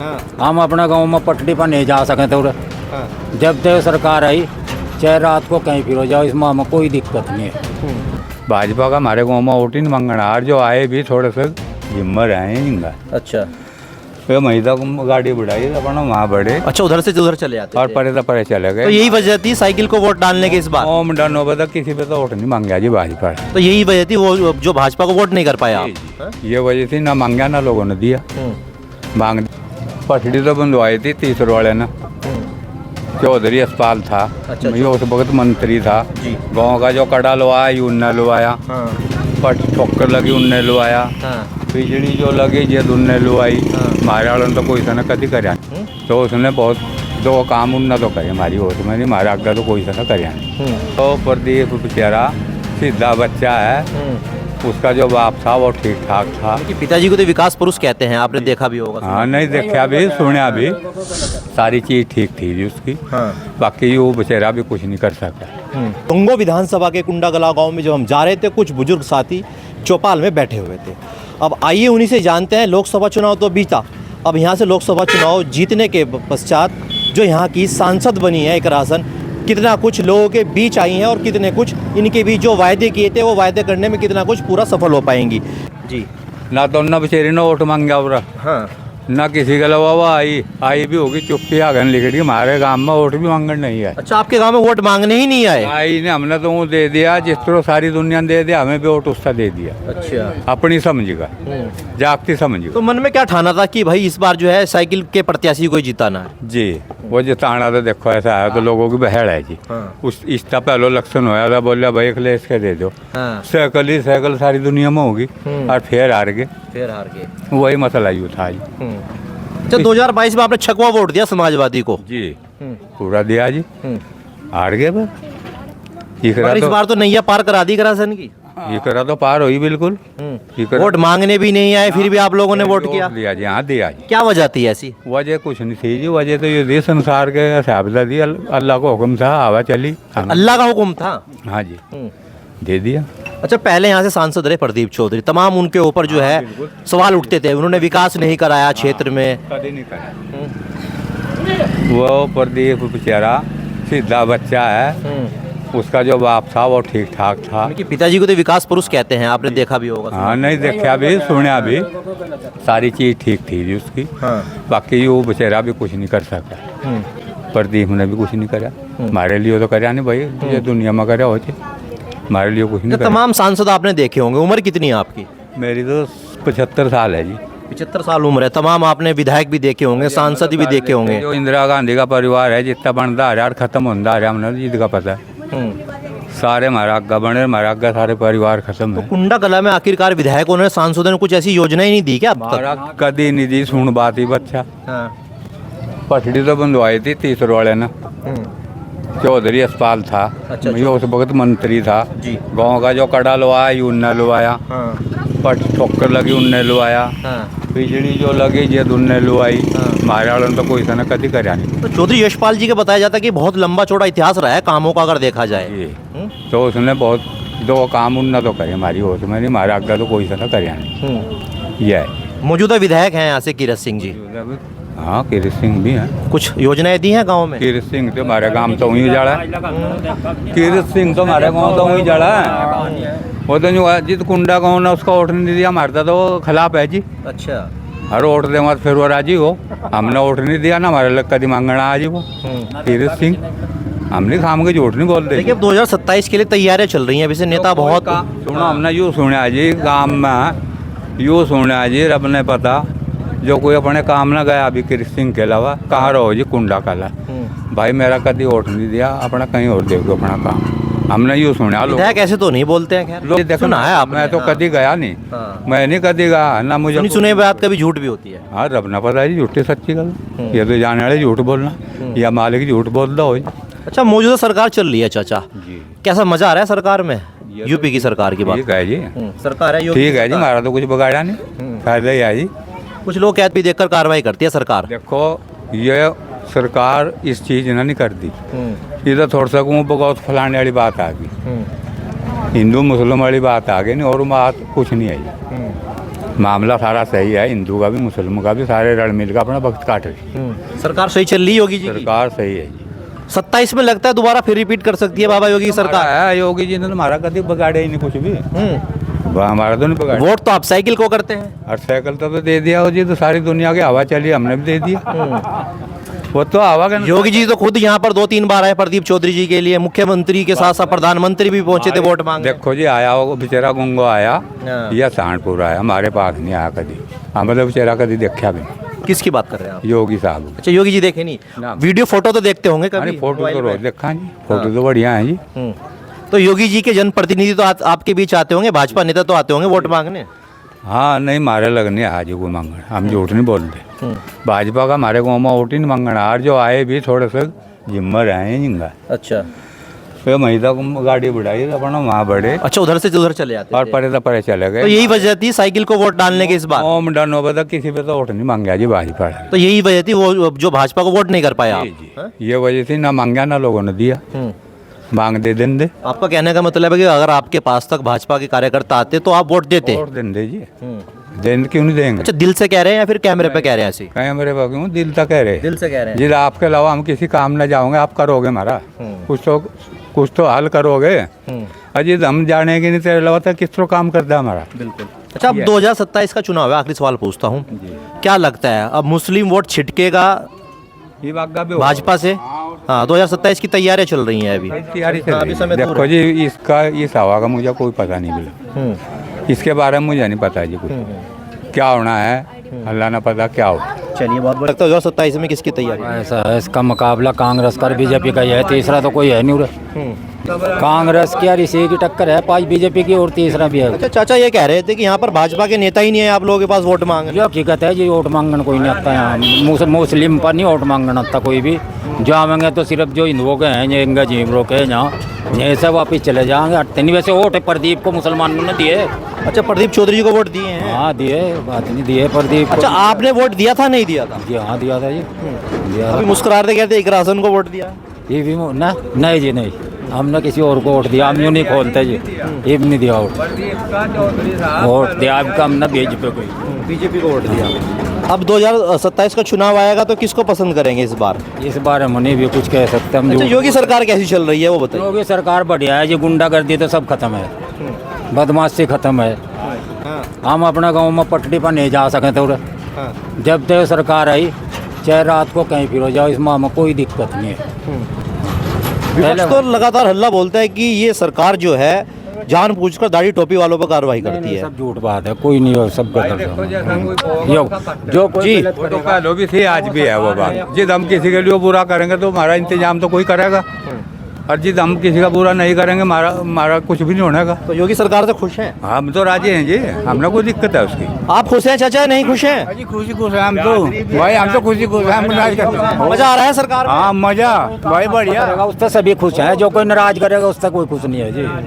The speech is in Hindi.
हम अपना गांव में पटड़ी पर नहीं जा सके तो जब तक सरकार आई चाहे रात को कहीं फिरो जाओ, इसमें हमें कोई दिक्कत नहीं है। भाजपा का हमारे गाँव में वोट ही नहीं मंगना, और जो आए भी थोड़े से जिम्मर आए हैं। अच्छा महिला को गाड़ी बढ़ाई अपना वहाँ बढ़े, अच्छा, उधर से उधर चले जाते और थे। परे तो परे चले गए। तो यही वजह थी साइकिल को वोट डालने के इस बार। ओम डन हो बता किसी पे तो वोट नहीं मांगा जी भाजपा। तो यही वजह थी वो जो भाजपा को वोट नहीं कर पाया आप। ये वजह थी, ना मांगा ना लोगों ने दिया। मांग पटड़ी तो बंधवाई थी तीसरे वाले ने, चौधरी अस्पताल था। अच्छा, ये उस वक्त मंत्री था। गांव का जो कड़ा लवाया उनने लवाया, पट ठोकर लगी उनने लवाया, बिजली जो लगी ये उनने लवाई। हमारे वालों ने तो कोई सा कभी कराया, तो उसने बहुत दो काम उनने तो करे हमारी वोट में नहीं, हमारा आगे तो कोई सा कराया नहीं। तो प्रदीप बेचारा सीधा बच्चा है, उसका जो बाप था वो ठीक ठाक था। कि पिताजी को तो विकास पुरुष कहते हैं, आपने देखा भी होगा। हाँ, नहीं देखा भी सुना भी, सारी चीज़ ठीक थी जी उसकी। बाकी वो बेचारा भी कुछ नहीं कर सका। टुंगो विधानसभा के कुंडागला गांव में जब हम जा रहे थे, कुछ बुजुर्ग साथी चौपाल में बैठे हुए थे। अब आइए उन्हीं से जानते हैं, लोकसभा चुनाव तो बीता, अब यहाँ से लोकसभा चुनाव जीतने के पश्चात जो यहाँ की सांसद बनी है एकरासन, कितना कुछ लोगों के बीच आई हैं और कितने कुछ इनके बीच जो वायदे किए थे वो वायदे करने में कितना कुछ पूरा सफल हो पाएंगी जी। ना तो ना बेचारी ने वोट मांगा और हाँ, ना किसी का लवा आई भी होगी चुप्पी आगन लिख दी। हमारे गांव में वोट भी मांगन नहीं है। अच्छा, आपके गांव में वोट मांगने ही नहीं आए? आई ने हमने तो वो दे दिया जिस तरह सारी दुनिया ने दे दिया, हमें भी वोट उसका दे दिया। अच्छा, अपनी समझेगा, जागती समझेगा। तो मन में क्या ठाना था कि भाई इस बार जो है साइकिल के प्रत्याशी को ही जिताना है? जी, वो जिताना तो देखो ऐसा है तो लोगों की बहड़ है जी। उस इसका पहले इलेक्शन होया था, बोलिया भाई अखिलेश इसके दे दो। साइकिल ही साइकिल सारी दुनिया में होगी, और फिर हार गए। वही मसला यूँ था जी। अच्छा, 2022 में आपने छकवा वोट दिया समाजवादी को जी, पूरा दिया जी, हार गए बस। पर इस बार तो नैया पार करा दी करासन की। ये करा तो पार हुई बिल्कुल। वोट मांगने भी नहीं आए, फिर भी आप लोगों ने वोट किया। दिया जी, हाँ दिया जी। क्या वजह थी ऐसी? वजह कुछ नहीं थी जी, वजह तो ये थी संसार के हिसाब से दी, अल्लाह को हुक्म था, हवा चली। अल्लाह का हुक्म था। हाँ जी, दे दिया। अच्छा, पहले यहाँ से सांसद रहे प्रदीप चौधरी, तमाम उनके ऊपर जो है सवाल उठते थे, उन्होंने विकास नहीं कराया क्षेत्र में। कभी नहीं कराया। वो प्रदीप बेचारा सीधा बच्चा है, उसका जो बाप था वो ठीक ठाक था। कि पिताजी को तो विकास पुरुष कहते हैं, आपने देखा भी होगा। हाँ, नहीं देखा भी सुना भी, सारी चीज़ ठीक थी जी उसकी। बाकी वो बेचारा भी कुछ नहीं कर सका। प्रदीप ने भी कुछ नहीं करा, हमारे लिए तो करा नहीं भाई, ये दुनिया में करा हो, हमारे लिए कुछ नहीं करा। तमाम सांसद आपने देखे होंगे, उम्र कितनी है आपकी? मेरी तो 75 साल है जी। 75 साल उम्र है। तमाम आपने विधायक भी देखे होंगे, सांसद भी देखे होंगे। जो इंदिरा गांधी का परिवार है, जितना बनता आ रहा है खत्म होता आ रहा है, हमने जीत का पता है। सारे हमारा आगा बने, हमारा आगा सारे परिवार खत्म है। कुंडागला में आखिरकार विधायकों ने, सांसदों ने कुछ ऐसी योजनाएं नहीं दी क्या अब तक? कदी नहीं दी, सुन बात ही बच्चा। पटड़ी तो बंधवाई थी तीसरे वाले ने, चौधरी अस्पताल था। ये उस वक्त मंत्री था। गांव का जो कड़ा लवाया उनने लवाया, पट ठोकर लगी उनने लवाया, बिजली जो लगी ये उनने लवाई। हमारे वालों ने तो कोई सा कभी कराया नहीं। तो चौधरी यशपाल जी का बताया जाता है कि बहुत लंबा चौड़ा इतिहास रहा है कामों का, अगर देखा जाए। तो उसने बहुत दो काम उनने तो करे हमारी वोट में नहीं, हमारे आगे तो कोई सा कराया नहीं। ये है। मौजूदा विधायक हैं यहाँ से कीरत सिंह जी। हाँ, कीरत सिंह भी हैं। कुछ योजनाएं दी हैं गांव में? कीरत सिंह तो हमारे गांव तो वहीं उजाड़ा है। कीरत सिंह तो हमारे गांव तो वहीं उजाड़ा है। वो तो जो जित कुंडा गाँव ने उसका वोट नहीं दिया, हमारे तो वो खिलाफ है जी। अच्छा, हर वोट दे मत फिर वो राजी हो, हमने वोट नहीं दिया ना, हमारे लग कभी मांगना आज वो कीरत सिंह। हमने खाम के झूठ नहीं बोलते। देखिए, अब 2027 के लिए तैयारियां चल रही हैं, वैसे नेता बहुत। सुनो, हमने यूँ सुना जी गाँव में, यूँ सुना जी, रब ने पता जो कोई अपने काम ना गया अभी कीरत सिंह के अलावा, कहाँ रहो जी कुंडा काला। भाई मेरा कभी वोट नहीं दिया, अपना कहीं और देखो अपना काम। हमने यूँ सुना। लोग ऐसे तो नहीं बोलते हैं, खैर लोग देखो ना है आप। मैं तो कभी गया नहीं, मैं नहीं कभी गया ना, मुझे सुने बात कभी झूठ भी होती है। हाँ, रब ना पता है जी, झूठी सच्ची गल। ये तो जाने वाले झूठ बोलना या मालिक झूठ बोल दो। अच्छा, मौजूदा सरकार चल रही है चाचा जी, कैसा मजा आ रहा है सरकार में? यूपी की सरकार की बात ठीक है जी, सरकार है ठीक है जी, हमारा तो कुछ बगाड़ा नहीं, फायदा ही है जी। कुछ लोग कहते भी देखकर कार्रवाई करती है सरकार। देखो, ये सरकार इस चीज़ ने नहीं कर दी, इधर थोड़ा सा बहुत फैलाने वाली बात आ गई, हिंदू मुस्लिम वाली बात आ गई नहीं, और बात कुछ नहीं आई। मामला सारा सही है, हिंदू का भी मुसलमान का भी, सारे रल मिल कर अपना वक्त काट रही। सरकार सही चल रही है योगी जी की? सरकार सही है जी। 27 में लगता है दोबारा फिर रिपीट कर सकती है बाबा योगी की सरकार? है योगी जी ने तो हमारा कभी बिगाड़े ही नहीं कुछ भी, हमारा तो नहीं बिगाड़ा। वोट तो आप साइकिल को करते हैं। और साइकिल तो दे दिया हो जी, तो सारी दुनिया की हवा चली, हमने भी दे दिया। वो तो हवा का योगी जी तो खुद यहाँ पर 2-3 बार आए प्रदीप चौधरी जी के लिए, मुख्यमंत्री के साथ साथ प्रधानमंत्री भी पहुंचे थे वोट मांगने। देखो जी, आया वो बेचारा गुंगो आया या सहारनपुर आया, हमारे पास नहीं आया कभी, हमें तो बेचारा कभी देखा भी नहीं। किसकी बात कर रहे हैं आप? योगी साहब। अच्छा, योगी जी देखे नहीं? ना। वीडियो फोटो तो देखते होंगे कभी? फोटो मोबाइल तो में? रोज देखा जी, फोटो तो बढ़िया है जी। तो योगी जी के जनप्रतिनिधि तो आपके बीच आते होंगे, भाजपा नेता तो आते होंगे वोट मांगने? हाँ, नहीं मारे लगने आज कोई मांगण, हम झूठ नहीं बोलते। भाजपा का हमारे गाँव में वोट ही नहीं मांगण, और जो आए भी थोड़े से जिम्मर आए जिंगा। अच्छा, फिर महिला को गाड़ी बढ़ाई अपना वहाँ बढ़े, अच्छा, उधर से उधर चले जाते और थे। परे तो परे चले तो गए। यही वजह थी साइकिल को वोट डालने के इस बार? ओम डन हो बता, किसी पे तो वोट नहीं मांगा जी भाजपा। तो यही वजह थी वो जो भाजपा को वोट नहीं कर पाया जी, आप? जी। हाँ? ये वजह से ना मांगा ना लोगों ने दिया, मांग दे दें दे। आपका कहने का मतलब है कि अगर आपके पास तक भाजपा के कार्यकर्ता आते तो आप वोट देते? वोट दें दे जी, दें क्यों नहीं देंगे। अच्छा, दिल से कह रहे हैं या फिर कैमरे पे कह रहे हैं ऐसे? कहीं मेरे बाकी दिल तक कह रहे, दिल से कह रहे हैं। जी आपके अलावा हम किसी काम न जाओगे, आप करोगे हमारा कुछ तो हल करोगे। अजीत हम जाने के नहीं, तेरे अलावा तो किस तरह काम करता है हमारा। बिल्कुल। अच्छा, अब 2027 का चुनाव है, आखिरी सवाल पूछता हूँ, क्या लगता है अब मुस्लिम वोट छिटकेगा ये वाक़ा भी भाजपा से? हाँ, 2027 की तैयारियां चल रही हैं अभी। तैयारी चल अभी रही है। समय दूर देखो है। जी, इसका इस हवा का मुझे कोई पता नहीं बिल्कुल, इसके बारे में मुझे नहीं पता जी कुछ, क्या होना है अल्लाह ने पता क्या हो। चलिए, बहुत लगता है 2027 में किसकी तैयारी? ऐसा है, इसका मुकाबला कांग्रेस का बीजेपी का ही है, तीसरा तो कोई है नहीं उरे। कांग्रेस की और इसी की टक्कर है, 5 बीजेपी की और तीसरा भी है। अच्छा, चाचा ये कह रहे थे कि यहाँ पर भाजपा के नेता ही नहीं है आप लोगों के पास वोट मांगने। जो हकीकत है जी, वोट मांगने कोई नहीं आता यहाँ, मुस्लिम पर नहीं वोट मांगना आता कोई भी। जाएंगे तो सिर्फ जो हिंदुओं के हैं, ये इंगा जीवरों के हैं यहाँ, यहीं से वापिस चले जाएंगे, हटते नहीं। वैसे वोट प्रदीप को मुसलमानों ने दिए। अच्छा, प्रदीप चौधरी जी को वोट दिए हैं? हाँ दिए, बात नहीं दिए प्रदीप। अच्छा, आपने वोट दिया था नहीं दिया था? जी हाँ दिया था जी, दिया अभी था। मुस्कुराते कहते एक राशन को वोट दिया। ये भी ना, नहीं जी नहीं, हमने किसी और को वोट दिया, हम यूँ नहीं खोलते जी, ये भी नहीं दिया वोट दिया आपका हमने बीजेपी को, बीजेपी को वोट दिया। अब 2027 का चुनाव आएगा तो किसको पसंद करेंगे इस बार? इस बारे में नहीं भी कुछ कह सकते हम। अच्छा, योगी सरकार कैसी चल रही है वो बताइए। योगी सरकार बढ़िया है जी, गुंडागर्दी तो सब खत्म है, बदमाशी खत्म है। हम अपने गांव में पटड़ी पर नहीं जा सके तो जब तक सरकार आई, चाहे रात को कहीं फिरो जाओ, इस माह में कोई दिक्कत नहीं है। विपक्ष तो लगातार हल्ला बोलता है कि ये सरकार जो है जानबूझकर दाढ़ी टोपी वालों पर कार्रवाई करती है। सब झूठ बात है, कोई नहीं हो, सब गलत है। जो कोई जी। वो तो पहले भी थी, आज भी है वो बात। जिद हम किसी के लिए बुरा करेंगे तो हमारा इंतजाम तो कोई करेगा, और जिद हम किसी का बुरा नहीं करेंगे हमारा कुछ भी नहीं होने का। तो योगी सरकार से खुश हैं? हम तो राजी हैं जी, हमने कोई दिक्कत है उसकी। आप खुश हैं चाचा, नहीं खुश हैं? खुशी खुश है हम तो भाई, हम तो खुशी खुश है, हम नाराज करते हैं। मजा आ रहा है सरकार में? हाँ मजा भाई बढ़िया। उससे सभी खुश हैं, जो कोई नाराज करेगा उससे कोई खुश नहीं है जी।